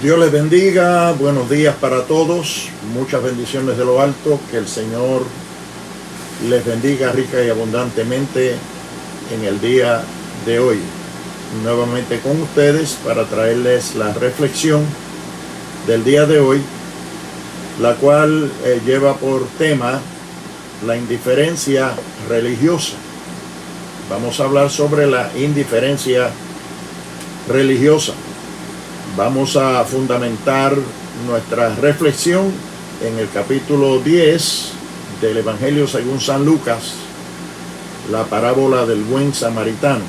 Dios les bendiga, buenos días para todos, muchas bendiciones de lo alto, que el Señor les bendiga rica y abundantemente en el día de hoy. Nuevamente con ustedes para traerles la reflexión del día de hoy, la cual lleva por tema la indiferencia religiosa. Vamos a hablar sobre la indiferencia religiosa. Vamos a fundamentar nuestra reflexión en el capítulo 10 del Evangelio según San Lucas, la parábola del buen samaritano.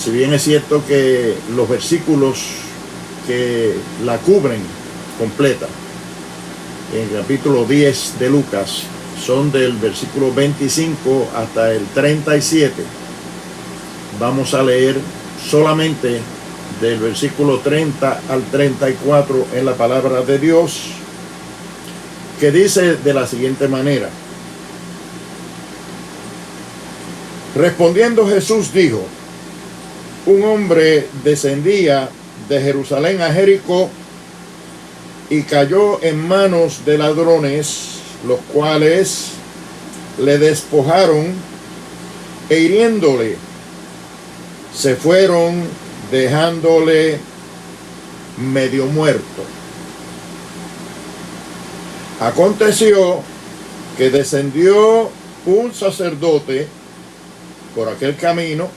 Si bien es cierto que los versículos que la cubren completa, en el capítulo 10 de Lucas, son del versículo 25 hasta el 37, vamos a leer solamente del versículo 30 al 34 en la palabra de Dios, que dice de la siguiente manera: respondiendo Jesús dijo: un hombre descendía de Jerusalén a Jericó y cayó en manos de ladrones, los cuales le despojaron e hiriéndole se fueron, dejándole medio muerto. Aconteció que descendió un sacerdote por aquel camino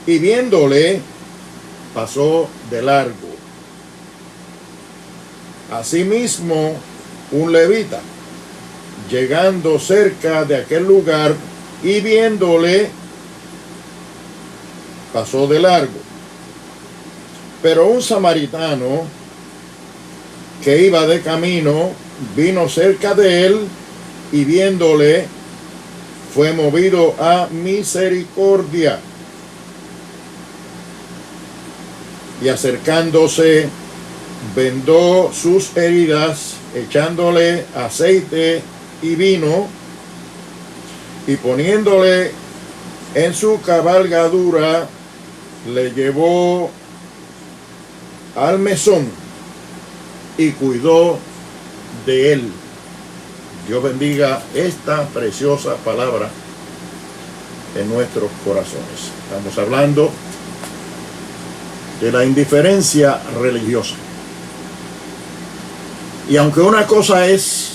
y viéndole pasó de largo. Asimismo, un levita, llegando cerca de aquel lugar y viéndole, pasó de largo. Pero un samaritano que iba de camino vino cerca de él y viéndole fue movido a misericordia, y acercándose vendó sus heridas, echándole aceite y vino, y poniéndole en su cabalgadura le llevó al mesón y cuidó de él. Dios bendiga esta preciosa palabra en nuestros corazones. Estamos hablando de la indiferencia religiosa. Y aunque una cosa es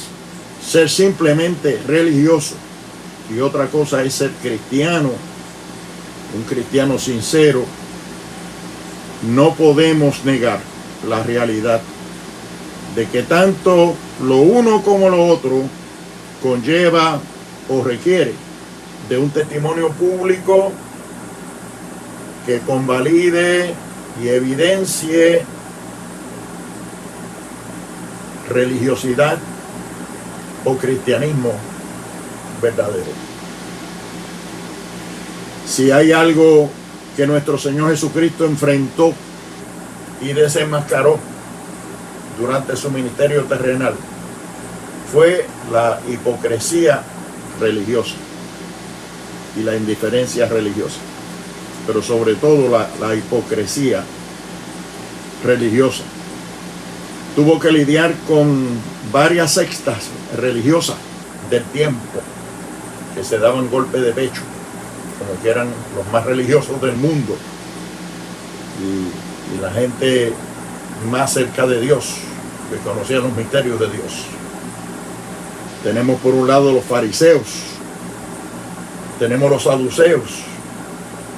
ser simplemente religioso y otra cosa es ser cristiano, un cristiano sincero, no podemos negar la realidad de que tanto lo uno como lo otro conlleva o requiere de un testimonio público que convalide y evidencie religiosidad o cristianismo verdadero. Si hay algo que nuestro Señor Jesucristo enfrentó y desenmascaró durante su ministerio terrenal, fue la hipocresía religiosa y la indiferencia religiosa, pero sobre todo la hipocresía religiosa. Tuvo que lidiar con varias sectas religiosas del tiempo que se daban golpe de pecho, como que eran los más religiosos del mundo y la gente más cerca de Dios, que conocía los misterios de Dios. Tenemos por un lado los fariseos, tenemos los saduceos,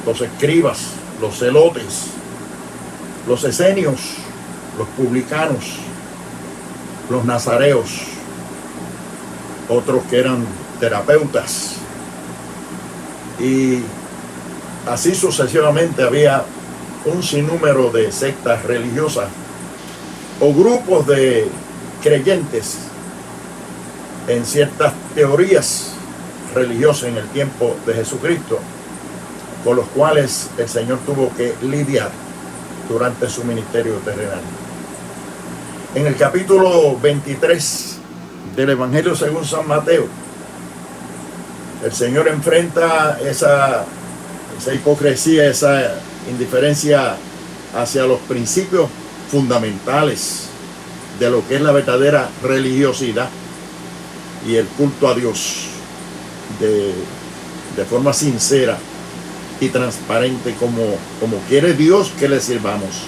los escribas, los celotes, los esenios, los publicanos, los nazareos, otros que eran terapeutas, y así sucesivamente. Había un sinnúmero de sectas religiosas o grupos de creyentes en ciertas teorías religiosas en el tiempo de Jesucristo, con los cuales el Señor tuvo que lidiar durante su ministerio terrenal. En el capítulo 23 del Evangelio según San Mateo, el Señor enfrenta esa hipocresía, esa indiferencia hacia los principios fundamentales de lo que es la verdadera religiosidad y el culto a Dios de forma sincera y transparente, como quiere Dios que le sirvamos,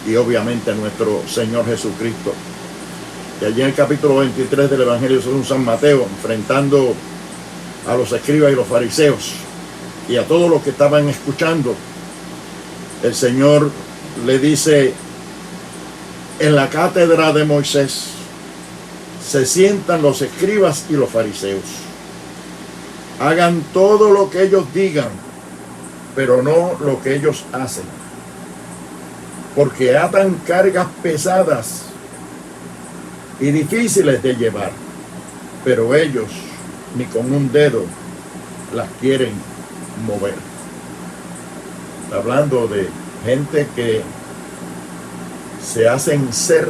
y obviamente a nuestro Señor Jesucristo. Y allí en el capítulo 23 del Evangelio según San Mateo, enfrentando a los escribas y los fariseos y a todos los que estaban escuchando, el Señor le dice: en la cátedra de Moisés se sientan los escribas y los fariseos. Hagan todo lo que ellos digan, pero no lo que ellos hacen, porque atan cargas pesadas y difíciles de llevar, pero ellos ni con un dedo las quieren mover. Está hablando de gente que se hacen ser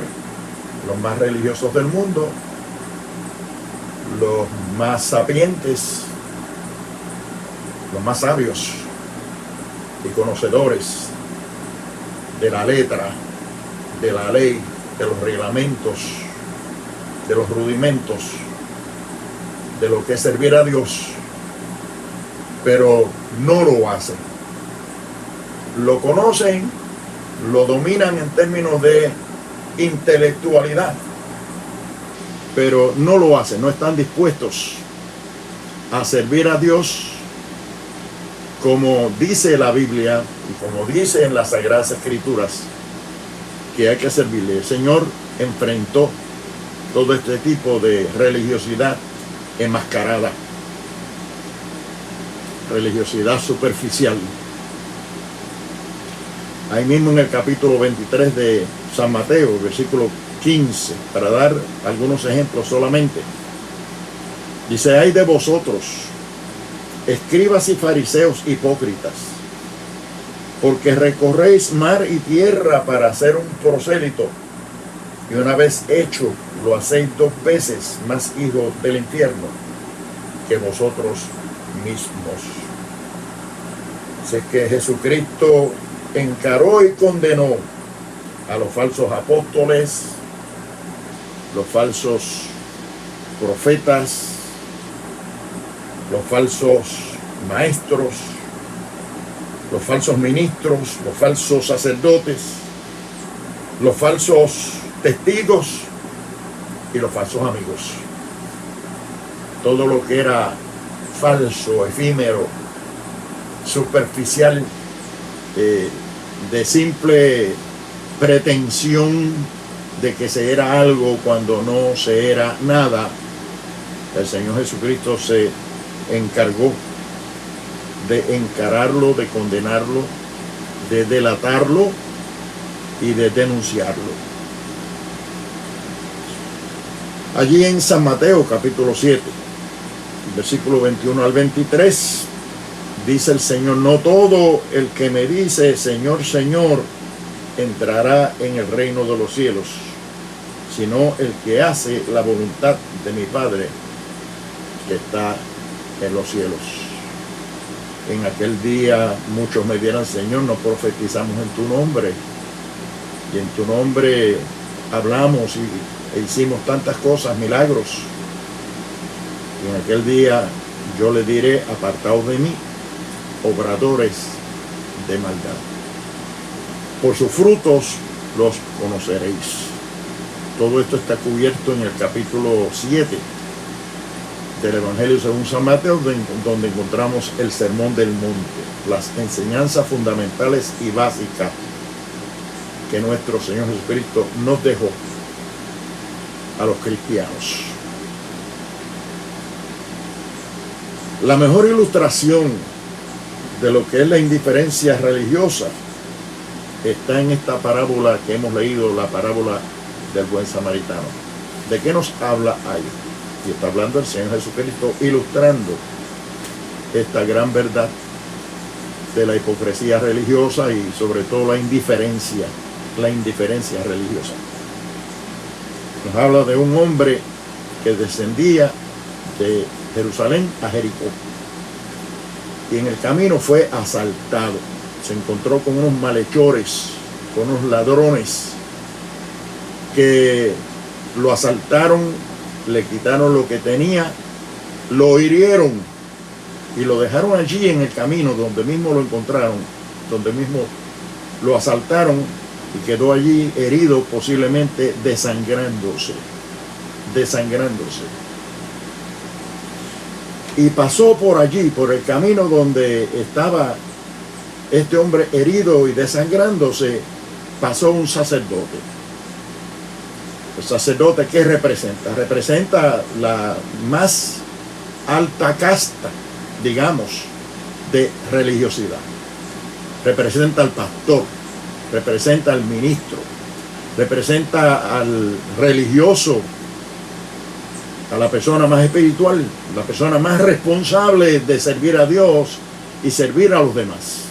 los más religiosos del mundo, los más sapientes, los más sabios y conocedores de la letra, de la ley, de los reglamentos, de los rudimentos, de lo que es servir a Dios, pero no lo hacen. Lo conocen, lo dominan en términos de intelectualidad, pero no lo hacen, no están dispuestos a servir a Dios como dice la Biblia y como dice en las Sagradas Escrituras que hay que servirle. El Señor enfrentó todo este tipo de religiosidad enmascarada, religiosidad superficial. Ahí mismo en el capítulo 23 de San Mateo, versículo 15, para dar algunos ejemplos solamente, dice: ay de vosotros, escribas y fariseos hipócritas, porque recorréis mar y tierra para hacer un prosélito, y una vez hecho lo hacéis 2 veces más hijos del infierno que vosotros mismos. Así que Jesucristo encaró y condenó a los falsos apóstoles, los falsos profetas, los falsos maestros, los falsos ministros, los falsos sacerdotes, los falsos testigos y los falsos amigos. Todo lo que era falso, efímero, superficial, de simple pretensión de que se era algo cuando no se era nada, el Señor Jesucristo se encargó de encararlo, de condenarlo, de delatarlo y de denunciarlo. Allí en San Mateo capítulo 7, versículo 21 al 23, dice el Señor: no todo el que me dice Señor, Señor, entrará en el reino de los cielos, sino el que hace la voluntad de mi Padre que está en los cielos. En aquel día muchos me dirán: Señor, no profetizamos en tu nombre, y en tu nombre hablamos e hicimos tantas cosas, milagros. Y en aquel día yo le diré: apartaos de mí, obradores de maldad. Por sus frutos los conoceréis. Todo esto está cubierto en el capítulo 7 del Evangelio según San Mateo, donde encontramos el Sermón del Monte, las enseñanzas fundamentales y básicas que nuestro Señor Jesucristo nos dejó a los cristianos. La mejor ilustración de lo que es la indiferencia religiosa está en esta parábola que hemos leído, la parábola del buen samaritano. ¿De qué nos habla ahí? Y está hablando el Señor Jesucristo, ilustrando esta gran verdad de la hipocresía religiosa y sobre todo la indiferencia religiosa. Nos habla de un hombre que descendía de Jerusalén a Jericó, y en el camino fue asaltado. Se encontró con unos malhechores con unos ladrones que lo asaltaron, le quitaron lo que tenía, lo hirieron y lo dejaron allí en el camino donde mismo lo encontraron, donde mismo lo asaltaron y quedó allí herido, posiblemente desangrándose. Y pasó por allí, por el camino donde estaba este hombre herido y desangrándose, pasó un sacerdote. El sacerdote, ¿qué representa? Representa la más alta casta, digamos, de religiosidad. Representa al pastor, representa al ministro, representa al religioso, a la persona más espiritual, la persona más responsable de servir a Dios y servir a los demás.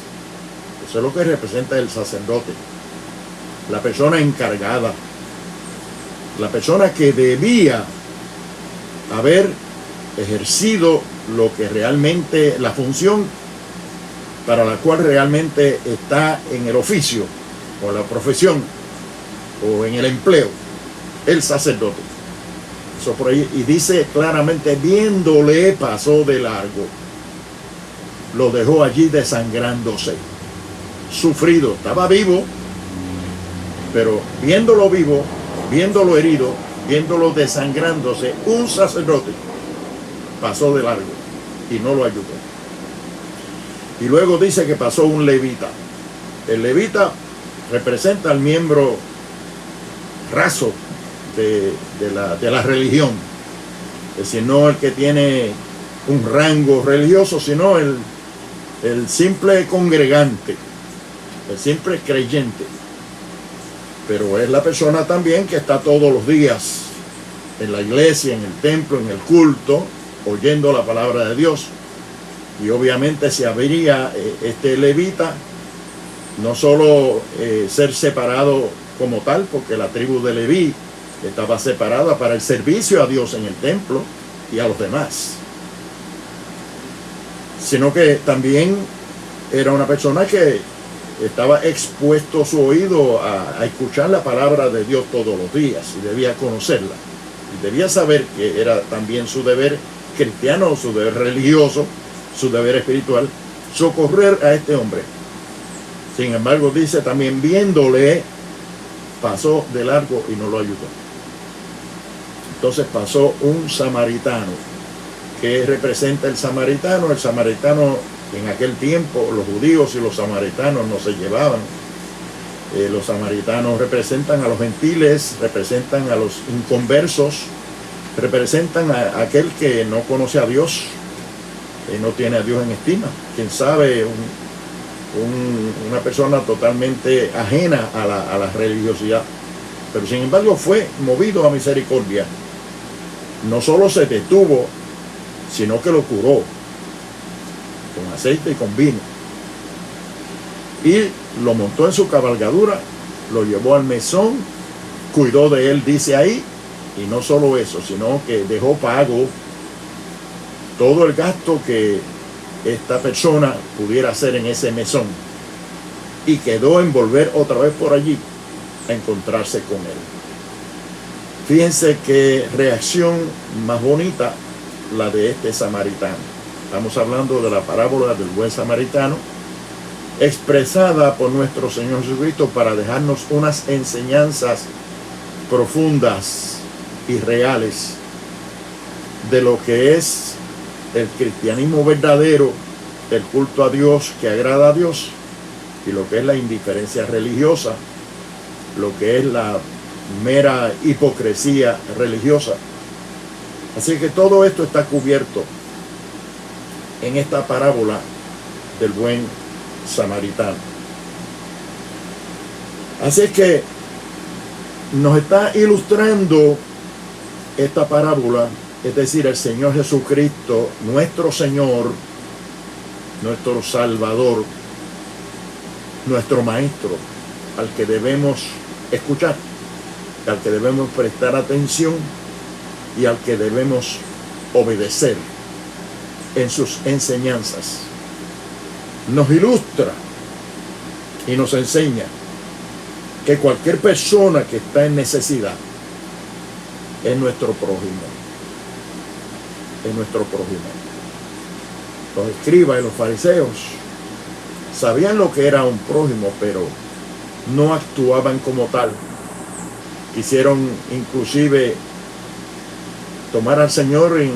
Eso es lo que representa el sacerdote, la persona encargada, la persona que debía haber ejercido lo que realmente, la función para la cual realmente está en el oficio o la profesión o en el empleo, el sacerdote. Eso por ahí, y dice claramente, viéndole pasó de largo, lo dejó allí desangrándose, sufrido, estaba vivo, pero viéndolo vivo, viéndolo herido, viéndolo desangrándose, un sacerdote pasó de largo y no lo ayudó. Y luego dice que pasó un levita. El levita representa al miembro raso de la religión, es decir, no el que tiene un rango religioso, sino el simple congregante, el simple creyente. Pero es la persona también que está todos los días en la iglesia, en el templo, en el culto, oyendo la palabra de Dios. Y obviamente se habría este levita no solo ser separado como tal, porque la tribu de Leví estaba separada para el servicio a Dios en el templo y a los demás, sino que también era una persona que estaba expuesto su oído a escuchar la palabra de Dios todos los días y debía conocerla y debía saber que era también su deber cristiano, su deber religioso, su deber espiritual, socorrer a este hombre. Sin embargo, dice también, viéndole, pasó de largo y no lo ayudó. Entonces pasó un samaritano. ¿Qué representa el samaritano? El samaritano, en aquel tiempo, los judíos y los samaritanos no se llevaban. Los samaritanos representan a los gentiles, representan a los inconversos, representan a aquel que no conoce a Dios, no tiene a Dios en estima. Quién sabe, una persona totalmente ajena a la religiosidad, pero sin embargo fue movido a misericordia. No solo se detuvo, sino que lo curó con aceite y con vino, y lo montó en su cabalgadura, lo llevó al mesón, cuidó de él, dice ahí, y no solo eso, sino que dejó pago todo el gasto que esta persona pudiera hacer en ese mesón, y quedó en volver otra vez por allí a encontrarse con él. Fíjense qué reacción más bonita la de este samaritano. Estamos hablando de la parábola del buen samaritano, expresada por nuestro Señor Jesucristo para dejarnos unas enseñanzas profundas y reales de lo que es el cristianismo verdadero, el culto a Dios que agrada a Dios, y lo que es la indiferencia religiosa, lo que es la mera hipocresía religiosa. Así que todo esto está cubierto en esta parábola del buen samaritano. Así es que nos está ilustrando esta parábola, es decir, el Señor Jesucristo, nuestro Señor, nuestro Salvador, nuestro Maestro, al que debemos escuchar, al que debemos prestar atención y al que debemos obedecer en sus enseñanzas. Nos ilustra y nos enseña que cualquier persona que está en necesidad es nuestro prójimo. Es nuestro prójimo. Los escribas y los fariseos sabían lo que era un prójimo, pero no actuaban como tal. Quisieron inclusive tomar al Señor en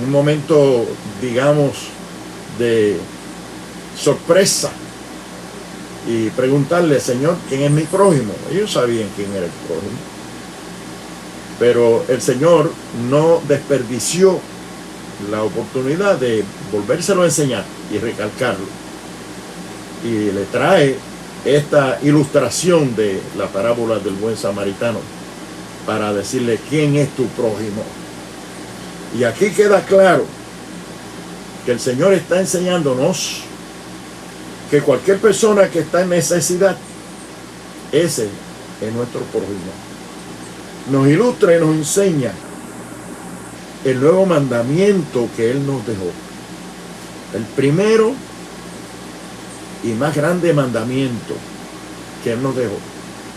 un momento, digamos, de sorpresa y preguntarle: Señor, ¿quién es mi prójimo? Ellos sabían quién era el prójimo, pero el Señor no desperdició la oportunidad de volvérselo a enseñar y recalcarlo, y le trae esta ilustración de la parábola del buen samaritano para decirle: ¿quién es tu prójimo? Y aquí queda claro que el Señor está enseñándonos que cualquier persona que está en necesidad, ese es nuestro prójimo. Nos ilustra y nos enseña el nuevo mandamiento que Él nos dejó. El primero y más grande mandamiento que Él nos dejó: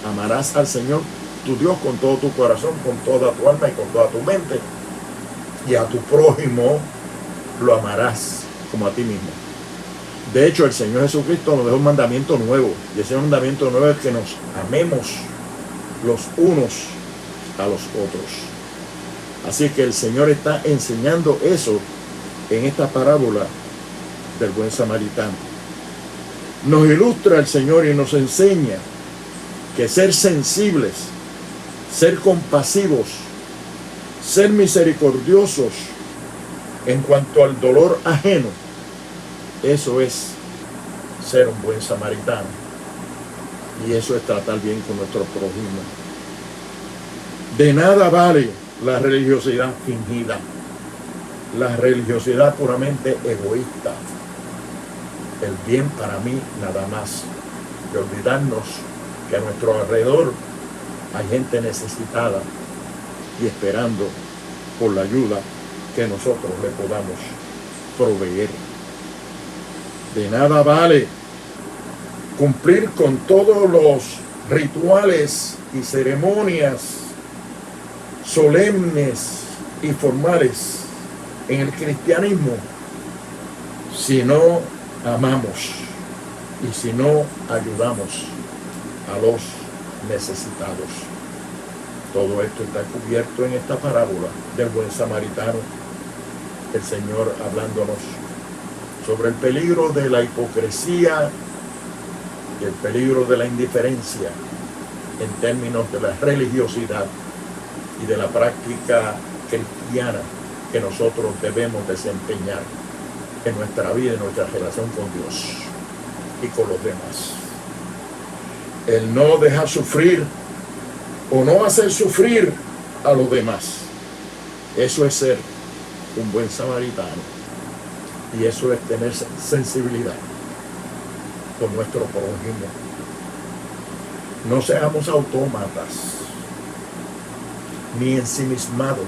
amarás al Señor tu Dios con todo tu corazón, con toda tu alma y con toda tu mente, y a tu prójimo lo amarás como a ti mismo. De hecho, el Señor Jesucristo nos dejó un mandamiento nuevo, y ese mandamiento nuevo es que nos amemos los unos a los otros. Así que el Señor está enseñando eso en esta parábola del buen samaritano. Nos ilustra el Señor y nos enseña que ser sensibles, ser compasivos, ser misericordiosos en cuanto al dolor ajeno, eso es ser un buen samaritano. Y eso es tratar bien con nuestro prójimo. De nada vale la religiosidad fingida, la religiosidad puramente egoísta, el bien para mí nada más, de olvidarnos que a nuestro alrededor hay gente necesitada y esperando por la ayuda que nosotros le podamos proveer. De nada vale cumplir con todos los rituales y ceremonias solemnes y formales en el cristianismo si no amamos y si no ayudamos a los necesitados. Todo esto está cubierto en esta parábola del buen samaritano. El Señor hablándonos sobre el peligro de la hipocresía y el peligro de la indiferencia en términos de la religiosidad y de la práctica cristiana que nosotros debemos desempeñar en nuestra vida, en nuestra relación con Dios y con los demás. El no dejar sufrir o no hacer sufrir a los demás, eso es ser un buen samaritano, y eso es tener sensibilidad por nuestro prójimo. No seamos autómatas ni ensimismados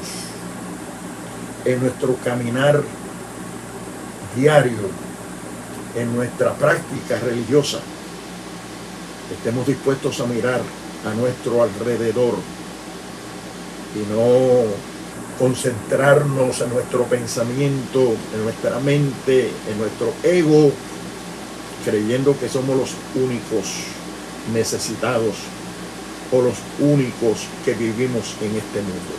en nuestro caminar diario, en nuestra práctica religiosa. Estemos dispuestos a mirar a nuestro alrededor y no concentrarnos en nuestro pensamiento, en nuestra mente, en nuestro ego, creyendo que somos los únicos necesitados o los únicos que vivimos en este mundo.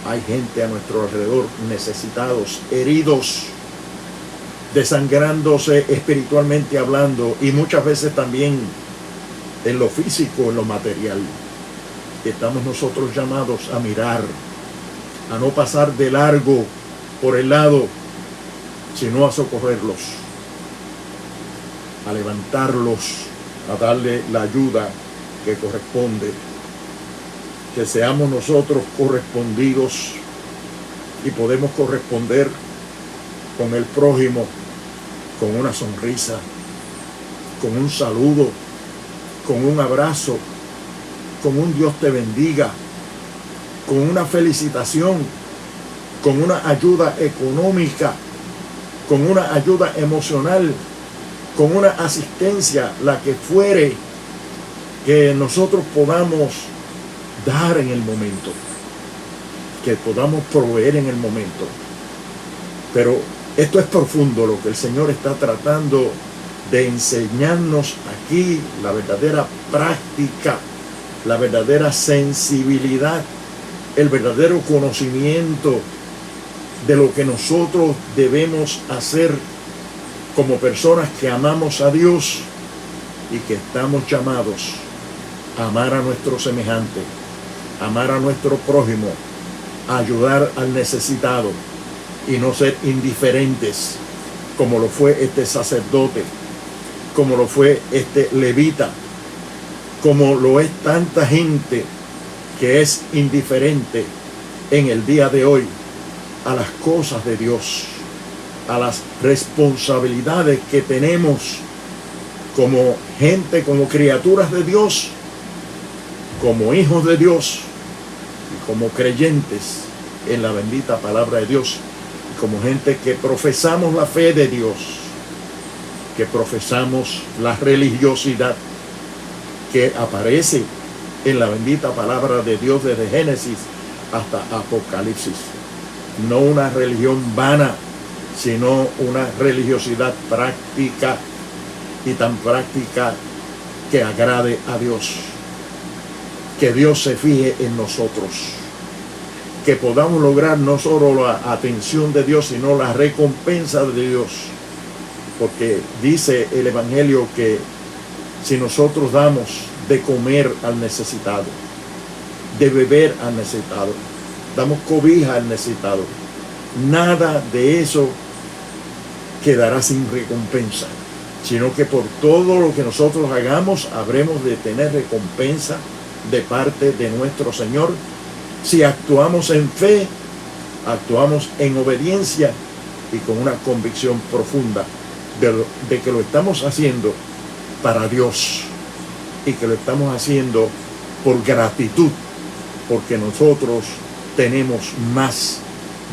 Hay gente a nuestro alrededor necesitados, heridos, desangrándose espiritualmente hablando, y muchas veces también en lo físico, en lo material. Estamos nosotros llamados a mirar, a no pasar de largo por el lado, sino a socorrerlos, a levantarlos, a darle la ayuda que corresponde. Que seamos nosotros correspondidos y podemos corresponder con el prójimo, con una sonrisa, con un saludo, con un abrazo, con un Dios te bendiga, con una felicitación, con una ayuda económica, con una ayuda emocional, con una asistencia, la que fuere, que nosotros podamos dar en el momento, que podamos proveer en el momento. Pero esto es profundo, lo que el Señor está tratando de enseñarnos aquí, la verdadera práctica, la verdadera sensibilidad, el verdadero conocimiento de lo que nosotros debemos hacer como personas que amamos a Dios y que estamos llamados a amar a nuestro semejante, amar a nuestro prójimo, a ayudar al necesitado y no ser indiferentes como lo fue este sacerdote, como lo fue este levita, como lo es tanta gente que es indiferente en el día de hoy a las cosas de Dios, a las responsabilidades que tenemos como gente, como criaturas de Dios, como hijos de Dios y como creyentes en la bendita palabra de Dios, y como gente que profesamos la fe de Dios, que profesamos la religiosidad que aparece en la bendita palabra de Dios desde Génesis hasta Apocalipsis. No una religión vana, sino una religiosidad práctica, y tan práctica que agrade a Dios. Que Dios se fije en nosotros, que podamos lograr no solo la atención de Dios, sino la recompensa de Dios. Porque dice el Evangelio que si nosotros damos de comer al necesitado, de beber al necesitado, damos cobija al necesitado, nada de eso quedará sin recompensa, sino que por todo lo que nosotros hagamos habremos de tener recompensa de parte de nuestro Señor, si actuamos en fe, actuamos en obediencia y con una convicción profunda de que lo estamos haciendo para Dios y que lo estamos haciendo por gratitud, porque nosotros tenemos más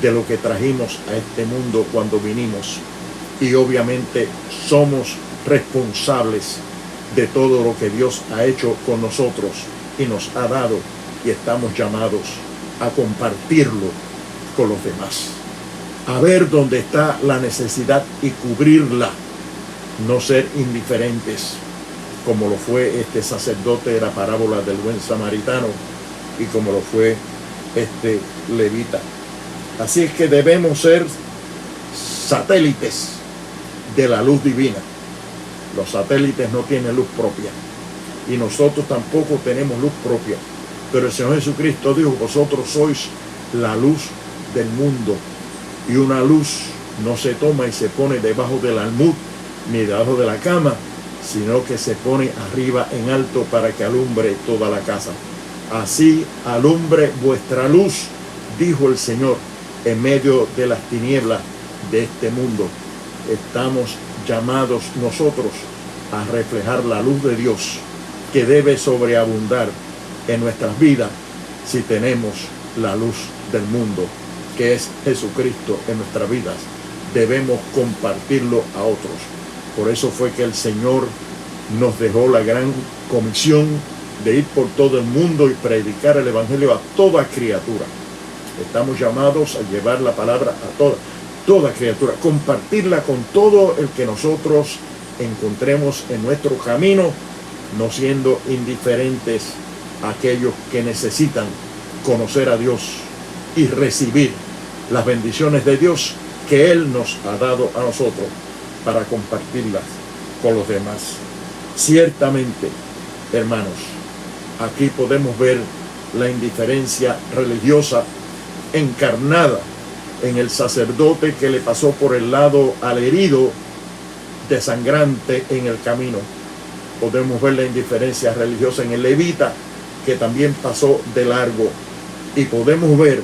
de lo que trajimos a este mundo cuando vinimos, y obviamente somos responsables de todo lo que Dios ha hecho con nosotros y nos ha dado, y estamos llamados a compartirlo con los demás, a ver dónde está la necesidad y cubrirla, no ser indiferentes como lo fue este sacerdote de la parábola del buen samaritano y como lo fue este levita. Así es que debemos ser satélites de la luz divina. Los satélites no tienen luz propia y nosotros tampoco tenemos luz propia, pero el Señor Jesucristo dijo: vosotros sois la luz del mundo, y una luz no se toma y se pone debajo del almud ni debajo de la cama, sino que se pone arriba en alto para que alumbre toda la casa. Así alumbre vuestra luz, dijo el Señor, en medio de las tinieblas de este mundo. Estamos llamados nosotros a reflejar la luz de Dios, que debe sobreabundar en nuestras vidas si tenemos la luz del mundo, que es Jesucristo en nuestras vidas. Debemos compartirlo a otros. Por eso fue que el Señor nos dejó la gran comisión de ir por todo el mundo y predicar el Evangelio a toda criatura. Estamos llamados a llevar la palabra a toda criatura, compartirla con todo el que nosotros encontremos en nuestro camino, no siendo indiferentes a aquellos que necesitan conocer a Dios y recibir las bendiciones de Dios que Él nos ha dado a nosotros para compartirlas con los demás. Ciertamente, hermanos, aquí podemos ver la indiferencia religiosa encarnada en el sacerdote que le pasó por el lado al herido desangrante en el camino. Podemos ver la indiferencia religiosa en el levita, que también pasó de largo, y podemos ver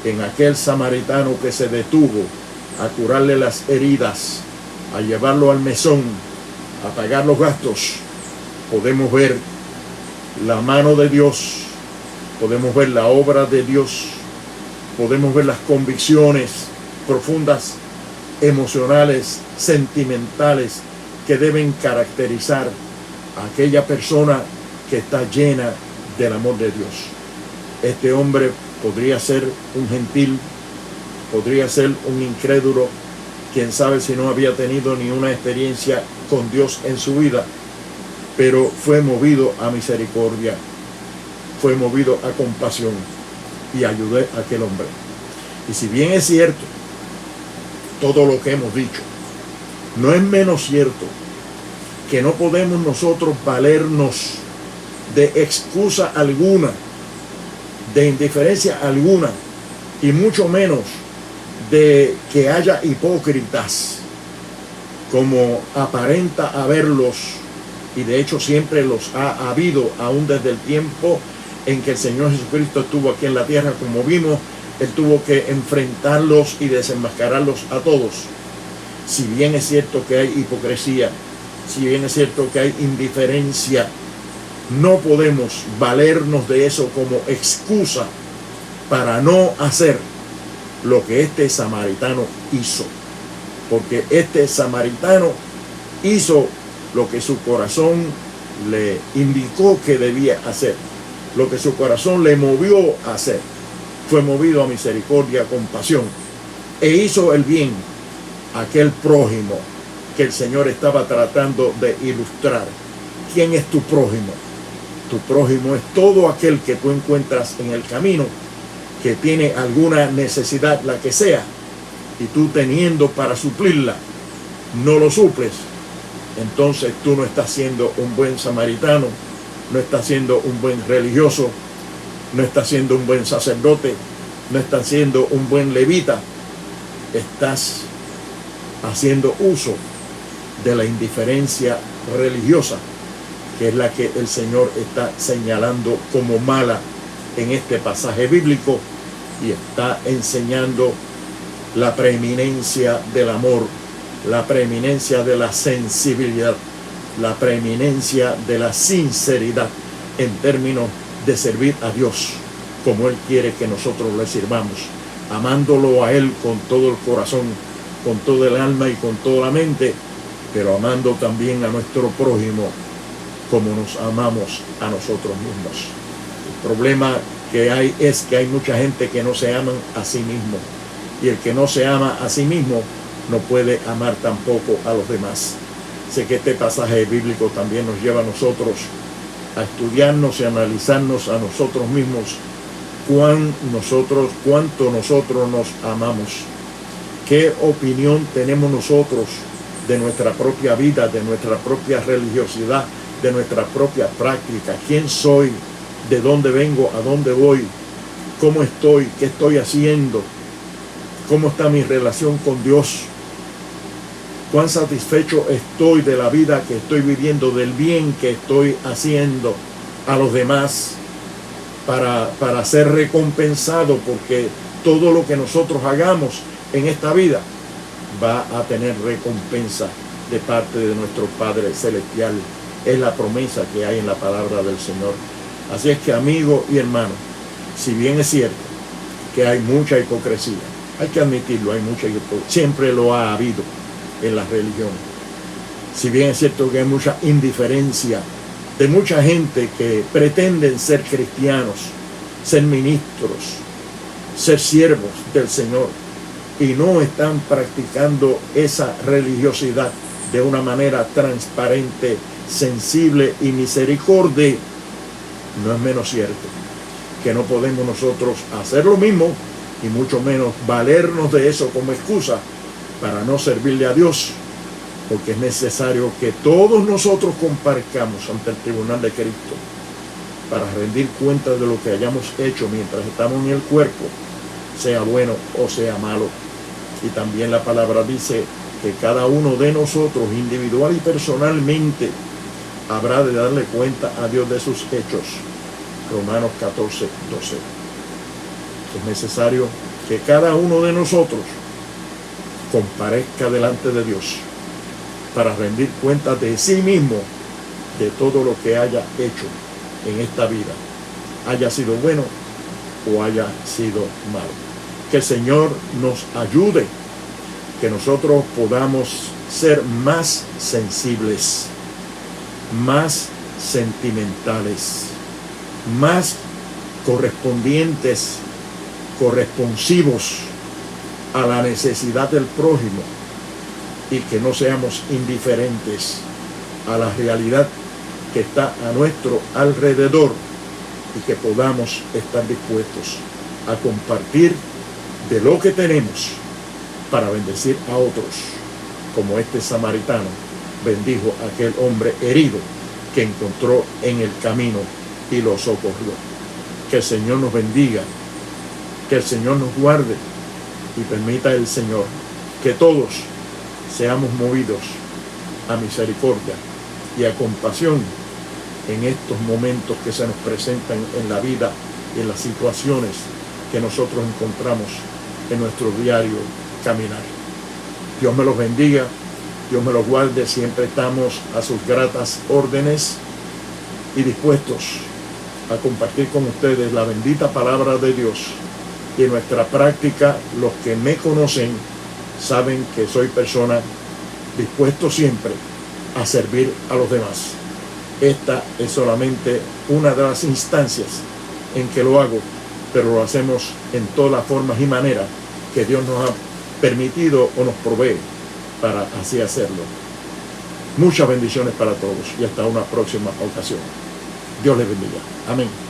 en aquel samaritano que se detuvo a curarle las heridas, a llevarlo al mesón, a pagar los gastos. Podemos ver la mano de Dios, podemos ver la obra de Dios, podemos ver las convicciones profundas, emocionales, sentimentales, que deben caracterizar a aquella persona que está llena del amor de Dios. Este hombre podría ser un gentil, podría ser un incrédulo, quién sabe si no había tenido ni una experiencia con Dios en su vida, pero fue movido a misericordia, fue movido a compasión y ayudó a aquel hombre. Y si bien es cierto todo lo que hemos dicho, no es menos cierto que no podemos nosotros valernos de excusa alguna, de indiferencia alguna, y mucho menos de que haya hipócritas, como aparenta haberlos, y de hecho siempre los ha habido, aún desde el tiempo en que el Señor Jesucristo estuvo aquí en la tierra. Como vimos, Él tuvo que enfrentarlos y desenmascararlos a todos. Si bien es cierto que hay hipocresía, si bien es cierto que hay indiferencia, no podemos valernos de eso como excusa para no hacer lo que este samaritano hizo. Porque este samaritano hizo lo que su corazón le indicó que debía hacer, lo que su corazón le movió a hacer. Fue movido a misericordia, a compasión, e hizo el bien a aquel prójimo que el Señor estaba tratando de ilustrar. ¿Quién es tu prójimo? Tu prójimo es todo aquel que tú encuentras en el camino, que tiene alguna necesidad, la que sea, y tú teniendo para suplirla, no lo suples. Entonces tú no estás siendo un buen samaritano, no estás siendo un buen religioso, no estás siendo un buen sacerdote, no estás siendo un buen levita. Estás haciendo uso de la indiferencia religiosa, que es la que el Señor está señalando como mala en este pasaje bíblico, y está enseñando la preeminencia del amor, la preeminencia de la sensibilidad, la preeminencia de la sinceridad en términos de servir a Dios como Él quiere que nosotros le sirvamos, amándolo a Él con todo el corazón, con todo el alma y con toda la mente, pero amando también a nuestro prójimo como nos amamos a nosotros mismos. El problema que hay es que hay mucha gente que no se aman a sí mismo, y el que no se ama a sí mismo no puede amar tampoco a los demás. Sé que este pasaje bíblico también nos lleva a nosotros a estudiarnos y analizarnos a nosotros mismos, cuánto nosotros nos amamos, qué opinión tenemos nosotros de nuestra propia vida, de nuestra propia religiosidad, de nuestra propia práctica, quién soy, de dónde vengo, a dónde voy, cómo estoy, qué estoy haciendo, cómo está mi relación con Dios, cuán satisfecho estoy de la vida que estoy viviendo, del bien que estoy haciendo a los demás para ser recompensado, porque todo lo que nosotros hagamos en esta vida va a tener recompensa de parte de nuestro Padre Celestial. Es la promesa que hay en la palabra del Señor. Así es que, amigo y hermano, si bien es cierto que hay mucha hipocresía, hay que admitirlo, hay mucha hipocresía, siempre lo ha habido en la religión. Si bien es cierto que hay mucha indiferencia de mucha gente que pretenden ser cristianos, ser ministros, ser siervos del Señor, y no están practicando esa religiosidad de una manera transparente, sensible y misericordia, no es menos cierto que no podemos nosotros hacer lo mismo, y mucho menos valernos de eso como excusa para no servirle a Dios, porque es necesario que todos nosotros comparezcamos ante el tribunal de Cristo para rendir cuenta de lo que hayamos hecho mientras estamos en el cuerpo, sea bueno o sea malo. Y también la palabra dice que cada uno de nosotros, individual y personalmente, habrá de darle cuenta a Dios de sus hechos. Romanos 14, 12. Es necesario que cada uno de nosotros comparezca delante de Dios para rendir cuenta de sí mismo, de todo lo que haya hecho en esta vida, haya sido bueno o haya sido malo. Que el Señor nos ayude, que nosotros podamos ser más sensibles, más sentimentales, más corresponsivos a la necesidad del prójimo, y que no seamos indiferentes a la realidad que está a nuestro alrededor, y que podamos estar dispuestos a compartir de lo que tenemos para bendecir a otros, como este samaritano bendijo a aquel hombre herido que encontró en el camino y lo socorrió. Que el Señor nos bendiga, que el Señor nos guarde, y permita el Señor que todos seamos movidos a misericordia y a compasión en estos momentos que se nos presentan en la vida y en las situaciones que nosotros encontramos en nuestro diario caminar. Dios me los bendiga, Dios me los guarde. Siempre estamos a sus gratas órdenes y dispuestos a compartir con ustedes la bendita palabra de Dios. Y en nuestra práctica, los que me conocen saben que soy persona dispuesto siempre a servir a los demás. Esta es solamente una de las instancias en que lo hago, pero lo hacemos en todas las formas y maneras que Dios nos ha permitido o nos provee para así hacerlo. Muchas bendiciones para todos y hasta una próxima ocasión. Dios les bendiga. Amén.